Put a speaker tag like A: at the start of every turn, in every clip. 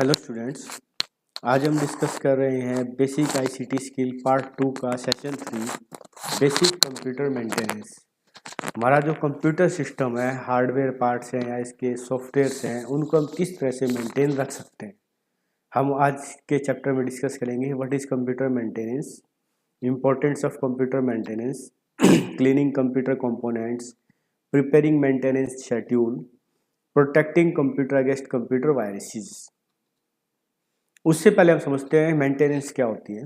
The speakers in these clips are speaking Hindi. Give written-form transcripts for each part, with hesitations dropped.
A: हेलो स्टूडेंट्स, आज हम डिस्कस कर रहे हैं बेसिक आईसीटी स्किल पार्ट 2 का सेशन 3 बेसिक कंप्यूटर मेंटेनेंस। हमारा जो कंप्यूटर सिस्टम है, हार्डवेयर पार्ट्स हैं या इसके सॉफ्टवेयर्स हैं, उनको हम किस तरह से मेंटेन रख सकते हैं। हम आज के चैप्टर में डिस्कस करेंगे what is computer maintenance, importance of computer maintenance, cleaning computer components, preparing maintenance schedule, protecting computer against computer viruses. उससे पहले हम समझते हैं मेंटेनेंस क्या होती है।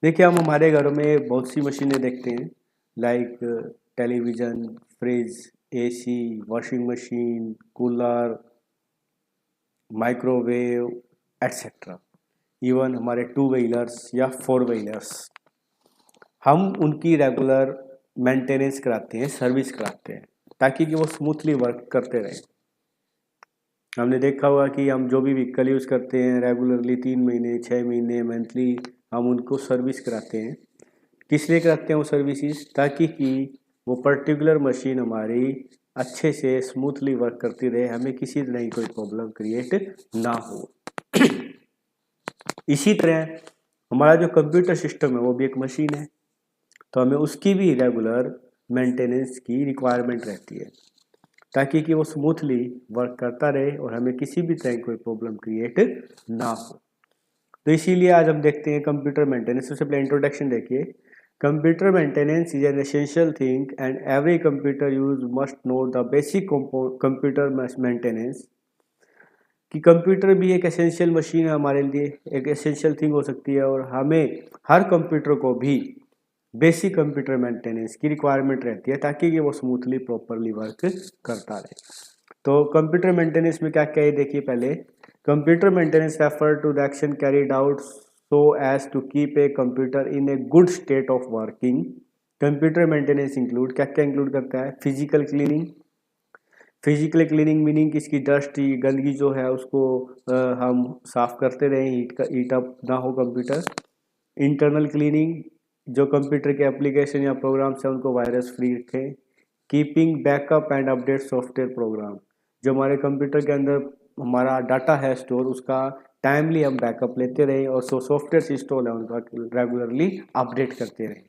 A: देखिए, हम हमारे घरों में बहुत सी मशीनें देखते हैं, like television, fridge, AC, washing machine, cooler, microwave etcetera. Even हमारे 2 व्हीलर्स या 4 व्हीलर्स, हम उनकी रेगुलर मेंटेनेंस कराते हैं, सर्विस कराते हैं, ताकि कि वो स्मूथली वर्क करते रहें। हमने देखा हुआ कि हम जो भी व्हीकल यूज़ करते हैं रेगुलरली 3 महीने, 6 महीने, मंथली हम उनको सर्विस कराते हैं। किस लिए कराते हैं वो सर्विसेज? ताकि कि वो पर्टिकुलर मशीन हमारी अच्छे से स्मूथली वर्क करती रहे, हमें किसी तरह की कोई प्रॉब्लम क्रिएट ना हो। इसी तरह हमारा जो कंप्यूटर सिस्टम है वो भी एक मशीन है, तो हमें उसकी भी रेगुलर मेंटेनेंस की रिक्वायरमेंट रहती है, ताकि कि वो स्मूथली वर्क करता रहे और हमें किसी भी तरह की कोई प्रॉब्लम क्रिएट ना हो। तो इसीलिए आज हम देखते हैं कंप्यूटर मेंटेनेंस। सबसे पहले इंट्रोडक्शन देखिए। Computer maintenance is an essential thing and every computer use must know the basic computer maintenance. कि कंप्यूटर भी एक एसेंशियल मशीन है हमारे लिए, एक एसेंशियल थिंग हो सकती है, और हमें हर कंप्यूटर को भी बेसिक कंप्यूटर मेंटेनेंस की रिक्वायरमेंट रहती है, ताकि ये वो स्मूथली प्रॉपरली वर्क करता रहे। तो कंप्यूटर मेंटेनेंस में क्या क्या है देखिए। पहले, computer maintenance refer to the action carried out so as to keep a computer in a good state of working. Computer maintenance include, क्या क्या इंक्लूड करता है? Physical cleaning. Physical cleaning meaning किसकी? डस्ट, गंदगी जो है उसको हम साफ करते रहें, हीट अप ना हो कंप्यूटर। इंटरनल क्लीनिंग, जो कंप्यूटर के एप्लीकेशन या प्रोग्राम्स हैं उनको वायरस फ्री रखें। Keeping backup and update software program, जो हमारे कंप्यूटर के अंदर हमारा डाटा है स्टोर, उसका टाइमली हम बैकअप लेते रहें और सॉफ्टवेयर इंस्टॉल है उनका रेगुलरली अपडेट करते रहें।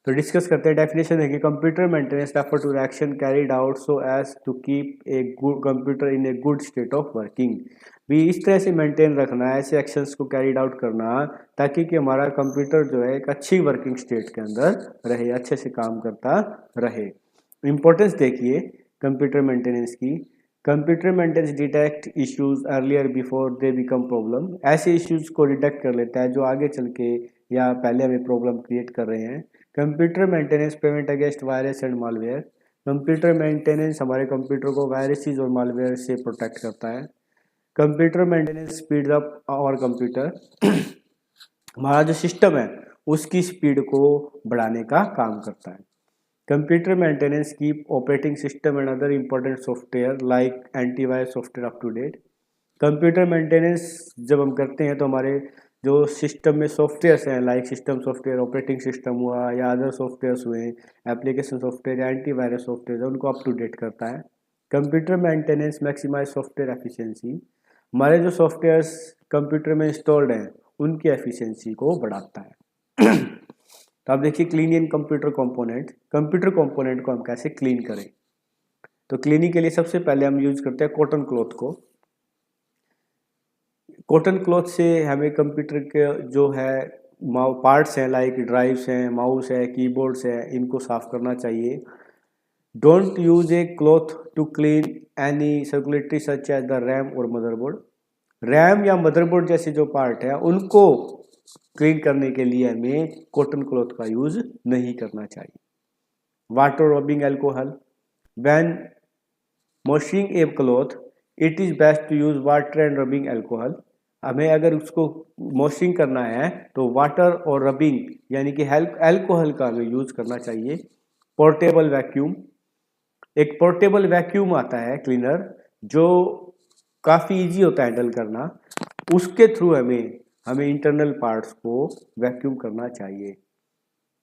A: तो डिस्कस करते हैं। डेफिनेशन है कि computer maintenance refer to action carried out so as to keep a good computer in a good state of working. भी इस तरह से मेंटेन रखना है, ऐसे एक्शंस को कैरीड आउट करना, ताकि कि हमारा कंप्यूटर जो है एक अच्छी वर्किंग स्टेट के अंदर रहे, अच्छे से काम करता रहे। इम्पोर्टेंस देखिए कंप्यूटर मेंटेनेंस की। Computer maintenance detect issues earlier before they become problem. ऐसे इश्यूज को डिटेक्ट कर लेता है जो आगे चल के या पहले हमें प्रॉब्लम क्रिएट कर रहे हैं। Computer maintenance prevent against virus and malware. Computer maintenance हमारे कंप्यूटर को वायरसेस और मालवेयर से प्रोटेक्ट करता है। Computer maintenance speed up our computer. हमारा जो सिस्टम है उसकी स्पीड को बढ़ाने का काम करता है। Computer maintenance keep operating system and other important software like antivirus software up to date. Computer maintenance जब हम करते हैं तो हमारे जो सिस्टम में सॉफ्टवेयर्स हैं, like system software, operating system हुआ या अदर सॉफ्टवेयर्स हुए, एप्लीकेशन सॉफ्टवेयर या एंटीवायरस सॉफ्टवेयर है, उनको अप टू डेट करता है। Computer maintenance maximise software efficiency. हमारे जो सॉफ्टवेयर्स कंप्यूटर में इंस्टॉल्ड हैं उनकी एफिशिएंसी को बढ़ाता है। तो आप देखिए cleaning computer component. Computer component को हम कैसे क्लीन करें? तो क्लीनिंग के लिए सबसे पहले हम यूज करते हैं कॉटन क्लॉथ को। कॉटन क्लॉथ से हमें कंप्यूटर के जो है पार्ट्स हैं, लाइक ड्राइव्स हैं, माउस है, कीबोर्ड्स है, इनको साफ करना चाहिए। Don't use a cloth to clean any circulatory such as the RAM और मदरबोर्ड। रैम या मदरबोर्ड जैसे जो पार्ट है उनको क्लीन करने के लिए हमें कॉटन क्लॉथ का यूज नहीं करना चाहिए। Water rubbing alcohol. When washing a cloth it is best to use water and rubbing alcohol. हमें अगर उसको वॉशिंग करना है तो वाटर और रबिंग यानी कि एल्कोहल का हमें यूज़ करना चाहिए। Portable vacuum. एक पोर्टेबल वैक्यूम आता है क्लीनर जो काफ़ी इजी होता है हैंडल करना, उसके थ्रू हमें इंटरनल पार्ट्स को वैक्यूम करना चाहिए।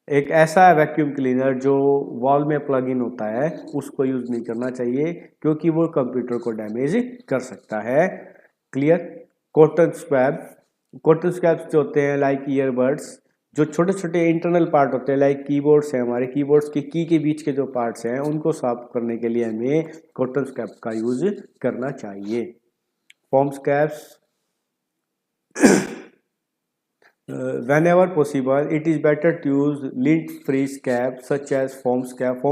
A: एक ऐसा वैक्यूम क्लीनर जो वॉल में प्लग इन होता है उसको यूज़ नहीं करना चाहिए, क्योंकि वो कंप्यूटर को डैमेज कर सकता है। क्लियर। कॉटन स्वैप्स जो होते हैं लाइक ईयरबड्स, जो छोटे छोटे इंटरनल पार्ट होते हैं लाइक कीबोर्ड्स हैं, हमारे कीबोर्ड्स की के बीच के जो पार्ट्स हैं उनको साफ करने के लिए हमें कॉटन स्वैप का यूज करना चाहिए। Foam swaps, whenever possible it is better to use lint free scab such as foam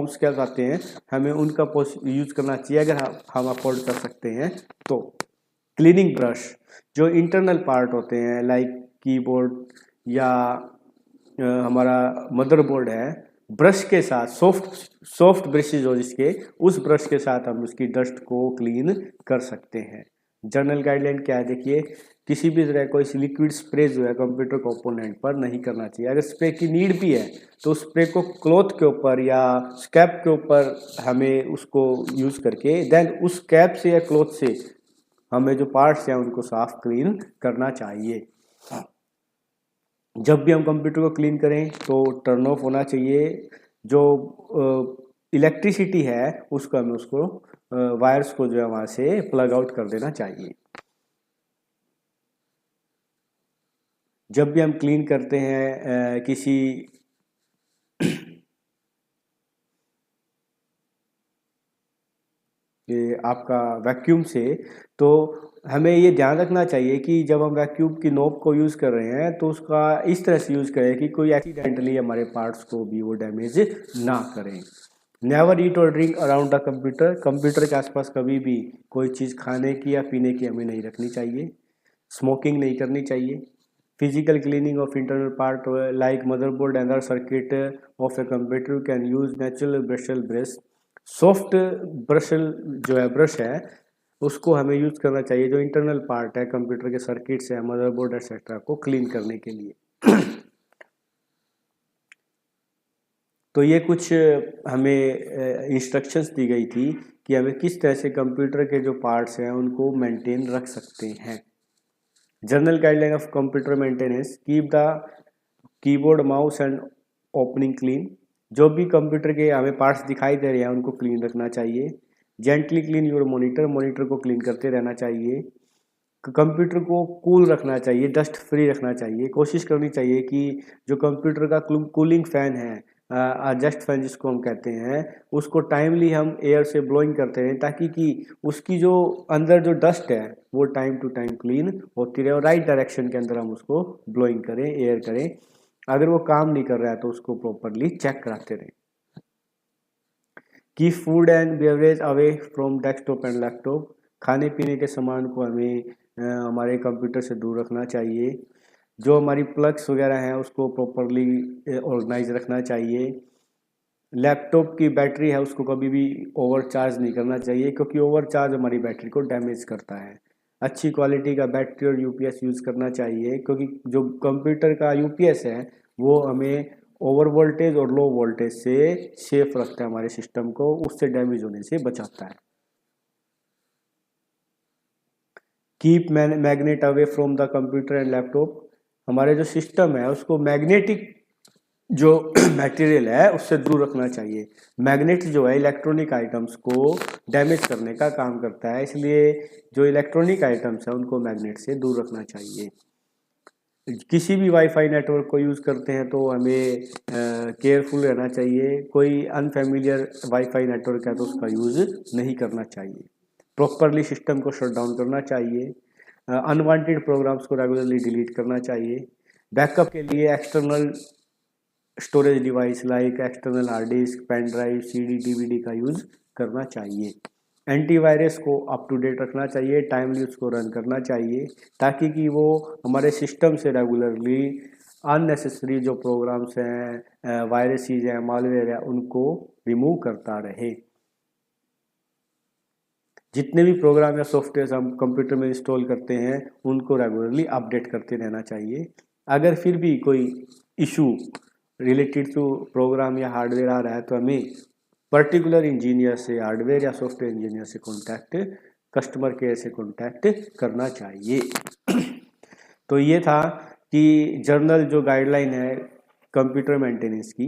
A: scab आते हैं, हमें उनका यूज करना चाहिए अगर हम अफोर्ड कर सकते हैं तो। क्लीनिंग ब्रश, जो इंटरनल पार्ट होते हैं लाइक कीबोर्ड या हमारा मदरबोर्ड है, ब्रश के साथ सॉफ्ट ब्रशेज हो जिसके, उस ब्रश के साथ हम उसकी डस्ट को क्लीन कर सकते हैं। जनरल गाइडलाइन क्या है देखिए, किसी भी तरह कोई लिक्विड स्प्रे जो है कंप्यूटर कंपोनेंट पर नहीं करना चाहिए। अगर स्प्रे की नीड भी है तो स्प्रे को क्लॉथ के ऊपर या स्कैप के ऊपर हमें उसको यूज करके देन उस स्कैप से या क्लॉथ से हमें जो पार्ट्स हैं उनको साफ क्लीन करना चाहिए। जब भी हम कंप्यूटर को क्लीन करें तो टर्न ऑफ होना चाहिए। जो इलेक्ट्रिसिटी है उसको हमें उसको वायर्स को जो है वहां से प्लग आउट कर देना चाहिए। जब भी हम क्लीन करते हैं किसी आपका वैक्यूम से, तो हमें ये ध्यान रखना चाहिए कि जब हम वैक्यूम की नोब को यूज़ कर रहे हैं तो उसका इस तरह से यूज़ करें कि कोई एक्सीडेंटली हमारे पार्ट्स को भी वो डैमेज ना करें। नेवर ईट और ड्रिंक अराउंड द कंप्यूटर के आसपास कभी भी कोई चीज़ खाने की या पीने की हमें नहीं रखनी चाहिए। स्मोकिंग नहीं करनी चाहिए। Physical cleaning of internal part like motherboard and other circuit of a computer can use natural brush. Soft brush है उसको हमें यूज करना चाहिए जो इंटरनल पार्ट है कंप्यूटर के सर्किट्स है, मदरबोर्ड एक्सेट्रा को क्लीन करने के लिए। तो ये कुछ हमें इंस्ट्रक्शंस दी गई थी कि हमें किस तरह से कंप्यूटर के जो पार्ट्स हैं उनको मेंटेन रख सकते हैं। General guideline of computer maintenance, keep the keyboard mouse and opening clean. जो भी कंप्यूटर के हमें पार्ट्स दिखाई दे रहे हैं उनको क्लीन रखना चाहिए। जेंटली क्लीन योर मॉनिटर को क्लीन करते रहना चाहिए। कंप्यूटर को कूल रखना चाहिए, डस्ट फ्री रखना चाहिए। कोशिश करनी चाहिए कि जो कंप्यूटर का कूलिंग फैन है, एडजस्ट फैन जिसको हम कहते हैं, उसको टाइमली हम एयर से ब्लोइंग करते रहें ताकि कि उसकी जो अंदर जो डस्ट है वो टाइम टू टाइम क्लीन होती रहे और राइट डायरेक्शन के अंदर हम उसको ब्लोइंग करें, एयर करें। अगर वो काम नहीं कर रहा है तो उसको प्रॉपरली चेक कराते रहें। Keep food and beverage away from desktop and laptop. खाने पीने के सामान को हमें हमारे कंप्यूटर से दूर रखना चाहिए। जो हमारी प्लग्स वगैरह हैं उसको प्रॉपरली ऑर्गेनाइज रखना चाहिए। लैपटॉप की बैटरी है उसको कभी भी ओवर चार्ज नहीं करना चाहिए क्योंकि ओवर चार्ज हमारी बैटरी को डैमेज करता है। अच्छी क्वालिटी का बैटरी और यूपीएस यूज़ करना चाहिए क्योंकि जो कंप्यूटर का यूपीएस है वो हमें ओवर वोल्टेज और लो वोल्टेज से सेफ रखता है, हमारे सिस्टम को उससे डैमेज होने से बचाता है। Keep magnet away from the computer and laptop. हमारे जो सिस्टम है उसको मैग्नेटिक जो मटेरियल है उससे दूर रखना चाहिए। मैग्नेट जो है इलेक्ट्रॉनिक आइटम्स को डैमेज करने का काम करता है, इसलिए जो इलेक्ट्रॉनिक आइटम्स है उनको मैग्नेट से दूर रखना चाहिए। किसी भी वाईफाई नेटवर्क को यूज़ करते हैं तो हमें केयरफुल रहना चाहिए। कोई अनफेमिलियर वाईफाई नेटवर्क है तो उसका यूज़ नहीं करना चाहिए। प्रॉपरली सिस्टम को शट डाउन करना चाहिए। अनवांटेड प्रोग्राम्स को रेगुलरली डिलीट करना चाहिए। बैकअप के लिए external storage device like external hard disk, pen drive, CD, DVD का यूज़ करना चाहिए। एंटीवायरस को अप टू डेट रखना चाहिए, टाइमली उसको रन करना चाहिए ताकि कि वो हमारे सिस्टम से रेगुलरली अननेसेसरी जो प्रोग्राम्स हैं, वायरसेस हैं, मालवेयर है, उनको रिमूव करता रहे। जितने भी प्रोग्राम या सॉफ्टवेयर हम कंप्यूटर में इंस्टॉल करते हैं उनको रेगुलरली अपडेट करते रहना चाहिए। अगर फिर भी कोई इशू रिलेटेड टू प्रोग्राम या हार्डवेयर आ रहा है तो हमें पर्टिकुलर इंजीनियर से, हार्डवेयर या सॉफ्टवेयर इंजीनियर से कॉन्टैक्ट, कस्टमर केयर से कॉन्टैक्ट करना चाहिए। तो ये था कि जर्नल जो गाइडलाइन है कंप्यूटर मेंटेनेंस की।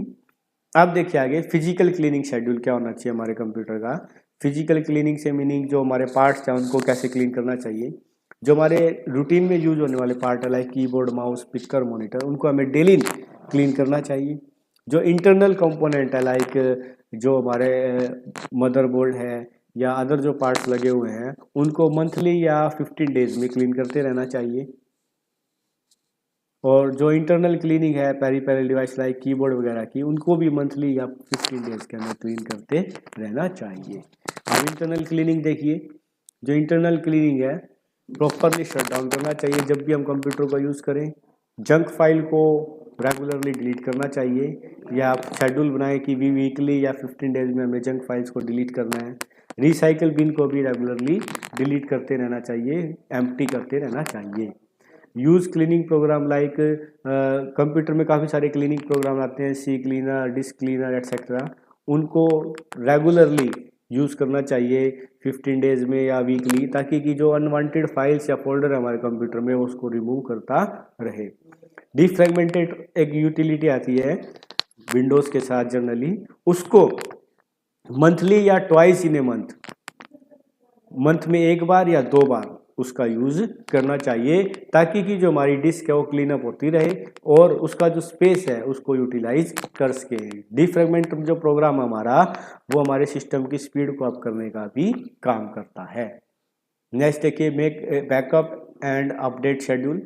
A: अब देखिए आगे फिजिकल क्लीनिंग शेड्यूल क्या होना चाहिए हमारे कंप्यूटर का। फिजिकल क्लीनिंग से मीनिंग जो हमारे पार्ट्स हैं उनको कैसे क्लीन करना चाहिए। जो हमारे रूटीन में यूज होने वाले पार्ट है like keyboard, mouse, speaker, monitor, उनको हमें डेली क्लीन करना चाहिए। जो इंटरनल कंपोनेंट है लाइक जो हमारे मदरबोर्ड है या अदर जो पार्ट्स लगे हुए हैं उनको मंथली या 15 डेज में क्लीन करते रहना चाहिए। और जो इंटरनल क्लीनिंग है पेरिफेरल डिवाइस लाइक कीबोर्ड वगैरह की, उनको भी मंथली या 15 डेज के अंदर क्लीन करते रहना चाहिए। अब इंटरनल क्लीनिंग देखिए, जो इंटरनल क्लीनिंग है प्रॉपरली शट डाउन करना चाहिए जब भी हम कंप्यूटर को यूज़ करें। जंक फाइल को रेगुलरली डिलीट करना चाहिए, या आप शेड्यूल बनाएं कि वीकली या 15 डेज में हमें जंक फाइल्स को डिलीट करना है। रिसाइकल बिन को भी रेगुलरली डिलीट करते रहना चाहिए, एम्प्टी करते रहना चाहिए। Use cleaning program like computer में काफ़ी सारे क्लीनिंग प्रोग्राम आते हैं, C cleaner, disk cleaner etcetera, उनको रेगुलरली यूज़ करना चाहिए 15 डेज में या वीकली, ताकि कि जो अनवांटेड फाइल्स या फोल्डर है हमारे कंप्यूटर में उसको रिमूव करता रहे। डिफ्रेगमेंटेड एक यूटिलिटी आती है विंडोज़ के साथ जनरली, उसको मंथली या ट्वाइस इन ए मंथ में एक बार या 2 बार उसका यूज़ करना चाहिए, ताकि कि जो हमारी डिस्क है वो क्लीन अप होती रहे और उसका जो स्पेस है उसको यूटिलाइज कर सके। डिफ्रेगमेंट जो प्रोग्राम हमारा वो हमारे सिस्टम की स्पीड को अप करने का भी काम करता है। नेक्स्ट देखिए, make backup and update schedule.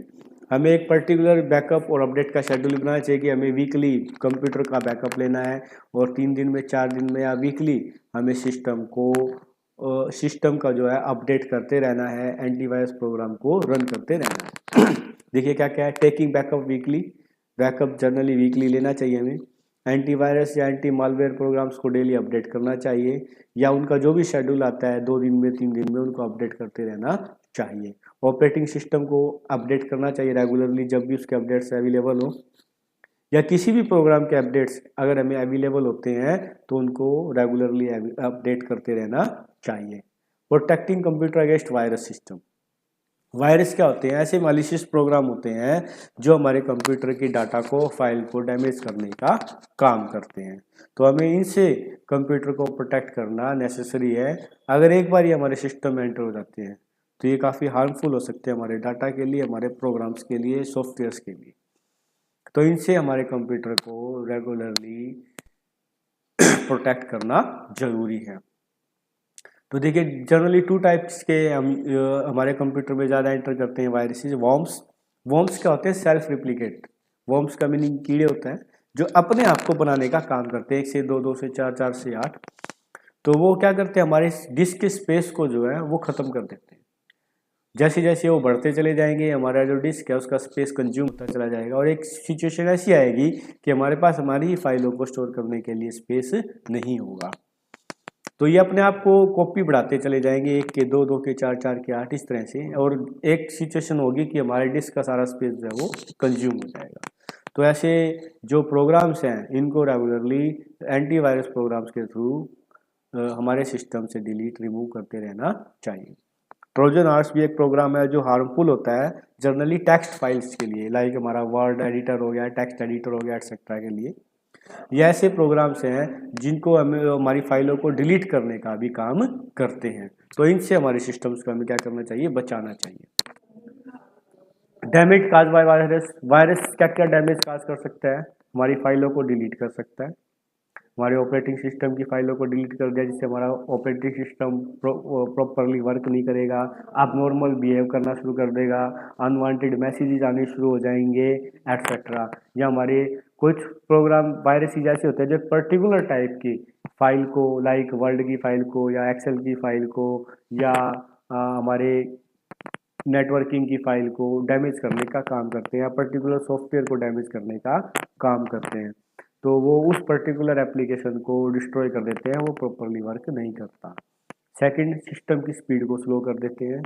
A: हमें एक पर्टिकुलर बैकअप और अपडेट का शेड्यूल बनाना चाहिए कि हमें वीकली कंप्यूटर का बैकअप लेना है और 3 दिन में, 4 दिन में या वीकली हमें सिस्टम का जो है अपडेट करते रहना है, एंटीवायरस प्रोग्राम को रन करते रहना है। देखिए क्या क्या है, taking backup weekly, backup generally weekly लेना चाहिए हमें। एंटीवायरस या एंटी मालवेयर प्रोग्राम्स को डेली अपडेट करना चाहिए, या उनका जो भी शेड्यूल आता है 2 दिन में, 3 दिन में, उनको अपडेट करते रहना चाहिए। ऑपरेटिंग सिस्टम को अपडेट करना चाहिए रेगुलरली जब भी उसके अपडेट्स अवेलेबल हो, या किसी भी प्रोग्राम के अपडेट्स अगर हमें अवेलेबल होते हैं तो उनको रेगुलरली अपडेट करते रहना चाहिए। Protecting computer against virus system. Virus क्या होते हैं? ऐसे मालिशियस प्रोग्राम होते हैं जो हमारे कंप्यूटर की डाटा को, फाइल को डैमेज करने का काम करते हैं। तो हमें इनसे कंप्यूटर को प्रोटेक्ट करना नेसेसरी है। अगर एक बार ये हमारे सिस्टम में एंटर हो जाते हैं तो ये काफ़ी हार्मफुल हो सकते हैं हमारे डाटा के लिए, हमारे प्रोग्राम्स के लिए, सॉफ्टवेयर्स के लिए। तो इनसे हमारे कंप्यूटर को रेगुलरली प्रोटेक्ट करना जरूरी है। तो देखिए जनरली 2 टाइप्स के हमारे कंप्यूटर में ज़्यादा एंटर करते हैं वायरसेस। वॉर्म्स क्या होते हैं? Self replicate. वॉर्म्स का मीनिंग कीड़े होता है जो अपने आप को बनाने का काम करते हैं, 1 से 2, 2 से 4, 4 से 8। तो वो क्या करते हैं, हमारे डिस्क के स्पेस को जो है वो ख़त्म कर देते हैं। जैसे जैसे वो बढ़ते चले जाएंगे हमारा जो डिस्क है उसका स्पेस कंज्यूम होता चला जाएगा, और एक सिचुएशन ऐसी आएगी कि हमारे पास हमारी ही फाइलों को स्टोर करने के लिए स्पेस नहीं होगा। तो ये अपने आप को कॉपी बढ़ाते चले जाएंगे, 1 के 2, 2 के 4, 4 के 8, इस तरह से, और एक सिचुएशन होगी कि हमारे डिस्क का सारा स्पेस जो है वो कंज्यूम हो जाएगा। तो ऐसे जो प्रोग्राम्स हैं इनको रेगुलरली एंटीवायरस प्रोग्राम्स के थ्रू हमारे सिस्टम से डिलीट, रिमूव करते रहना चाहिए। ट्रोजन हॉर्स भी एक प्रोग्राम है जो हार्मफुल होता है जनरली टेक्स्ट फाइल्स के लिए, लाइक हमारा वर्ड एडिटर हो गया, टेक्स्ट एडिटर हो गया, एक्सेट्रा के लिए। ये ऐसे प्रोग्राम्स हैं जिनको हमें हमारी फाइलों को डिलीट करने का भी काम करते हैं। तो इनसे हमारे सिस्टम्स को हमें क्या करना चाहिए? बचाना चाहिए। Damage cause by virus. Virus क्या क्या डैमेज काज कर सकता है? हमारी फाइलों को डिलीट कर सकता है, हमारे ऑपरेटिंग सिस्टम की फाइलों को डिलीट कर दिया, जिससे हमारा ऑपरेटिंग सिस्टम प्रॉपरली वर्क नहीं करेगा, आप नॉर्मल बिहेव करना शुरू कर देगा, अनवांटेड मैसेजेस आने शुरू हो जाएंगे एट्सेट्रा। या हमारे कुछ प्रोग्राम वायरसेस ऐसे होते हैं जो पर्टिकुलर टाइप की फाइल को, लाइक वर्ड की फाइल को या एक्सेल की फाइल को या हमारे नेटवर्किंग की फाइल को डैमेज करने का काम करते हैं, या पर्टिकुलर सॉफ्टवेयर को डैमेज करने का काम करते हैं। तो वो उस पर्टिकुलर एप्लीकेशन को डिस्ट्रॉय कर देते हैं, वो प्रॉपरली वर्क नहीं करता। सेकंड, सिस्टम की स्पीड को स्लो कर देते हैं।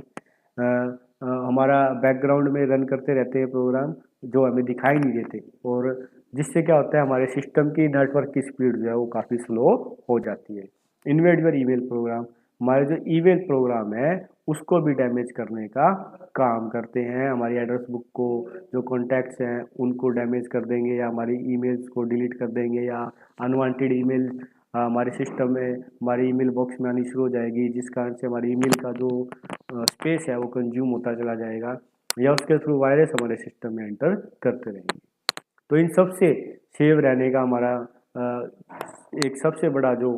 A: हमारा बैकग्राउंड में रन करते रहते हैं प्रोग्राम जो हमें दिखाई नहीं देते, और जिससे क्या होता है हमारे सिस्टम की नेटवर्क की स्पीड जो है वो काफ़ी स्लो हो जाती है। Invade your email program. हमारे जो ईमेल प्रोग्राम है उसको भी डैमेज करने का काम करते हैं। हमारी एड्रेस बुक को, जो कॉन्टैक्ट्स हैं उनको डैमेज कर देंगे, या हमारी ईमेल्स को डिलीट कर देंगे, या अनवांटेड ईमेल हमारे सिस्टम में, हमारे ईमेल बॉक्स में आनी शुरू हो जाएगी, जिस कारण से हमारी ईमेल का जो स्पेस है वो कंज्यूम होता चला जाएगा, या उसके थ्रू वायरस हमारे सिस्टम में एंटर करते रहेंगे। तो इन सब से सेव रहने का हमारा एक सबसे बड़ा जो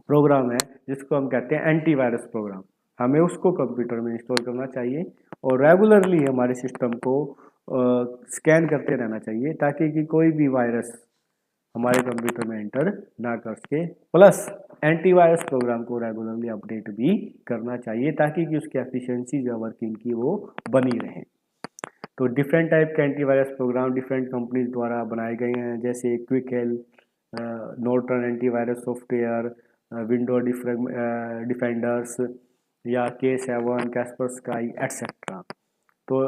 A: प्रोग्राम है जिसको हम कहते हैं एंटीवायरस प्रोग्राम, हमें उसको कंप्यूटर में इंस्टॉल करना चाहिए और रेगुलरली हमारे सिस्टम को स्कैन करते रहना चाहिए ताकि कि कोई भी वायरस हमारे कंप्यूटर में एंटर ना कर सके। प्लस एंटीवायरस प्रोग्राम को रेगुलरली अपडेट भी करना चाहिए ताकि कि उसकी एफिशिएंसी जो वर्किंग की वो बनी रहे। तो डिफरेंट टाइप के एंटीवायरस प्रोग्राम डिफरेंट कंपनीज द्वारा बनाए गए हैं, जैसे Quick Heal, Norton antivirus software, window defenders या K7, कैस्परस्काई एटसेट्रा। तो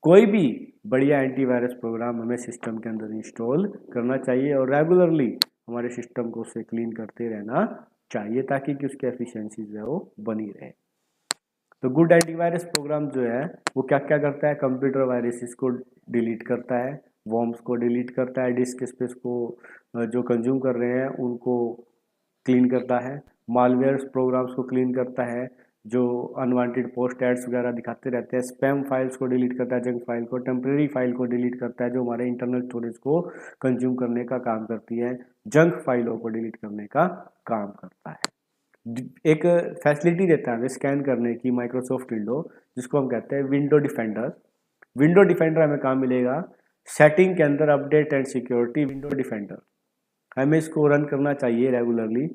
A: कोई भी बढ़िया एंटीवायरस प्रोग्राम हमें सिस्टम के अंदर इंस्टॉल करना चाहिए और रेगुलरली हमारे सिस्टम को उससे क्लीन करते रहना चाहिए ताकि कि उसकी एफिशिएंसी जो है वो बनी रहे। तो गुड एंटीवायरस प्रोग्राम जो है वो क्या क्या करता है, कंप्यूटर वायरसेस को डिलीट करता है, वॉर्म्स को डिलीट करता है, डिस्क स्पेस को जो कंज्यूम कर रहे हैं उनको क्लीन करता है, मालवेयर प्रोग्राम्स को क्लीन करता है, जो अनवांटेड पोस्ट एड्स वगैरह दिखाते रहते हैं, स्पैम फाइल्स को डिलीट करता है, जंक फाइल को, टेम्परेरी फाइल को डिलीट करता है जो हमारे इंटरनल स्टोरेज को कंज्यूम करने का काम करती है, जंक फाइलों को डिलीट करने का काम करता है। एक फैसिलिटी देता है हमें स्कैन करने की माइक्रोसॉफ्ट विंडो, जिसको हम कहते हैं विंडो डिफेंडर। विंडो डिफेंडर हमें कहाँ मिलेगा, सेटिंग के अंदर update and security window defender. हमें इसको रन करना चाहिए रेगुलरली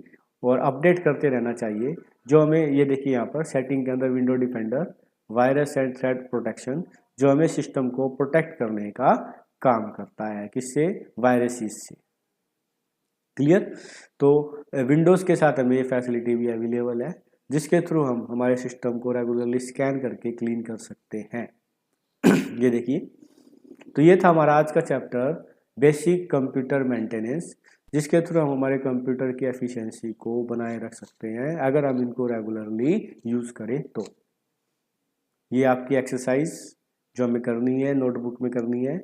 A: और अपडेट करते रहना चाहिए। जो हमें ये देखिए यहाँ पर सेटिंग के अंदर window defender virus and threat protection, जो हमें सिस्टम को प्रोटेक्ट करने का काम करता है, किससे, वायरसेस से। क्लियर। तो विंडोज़ के साथ हमें ये फैसिलिटी भी अवेलेबल है जिसके थ्रू हम हमारे सिस्टम को रेगुलरली स्कैन करके क्लीन कर सकते हैं। ये देखिए, तो ये था हमारा आज का चैप्टर बेसिक कंप्यूटर मेंटेनेंस, जिसके थ्रू हम हमारे कंप्यूटर की एफिशिएंसी को बनाए रख सकते हैं अगर हम इनको रेगुलरली यूज़ करें तो। ये आपकी एक्सरसाइज जो हमें करनी है, नोटबुक में करनी है।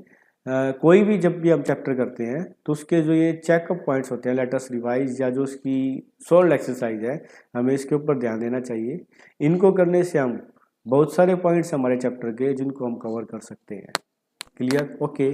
A: कोई भी जब भी हम चैप्टर करते हैं तो उसके जो ये चेकअप पॉइंट्स होते हैं, लेट अस रिवाइज, या जो उसकी सोल्ड एक्सरसाइज है, हमें इसके ऊपर ध्यान देना चाहिए। इनको करने से हम बहुत सारे पॉइंट्स हमारे चैप्टर के जिनको हम कवर कर सकते हैं। Clear, okay.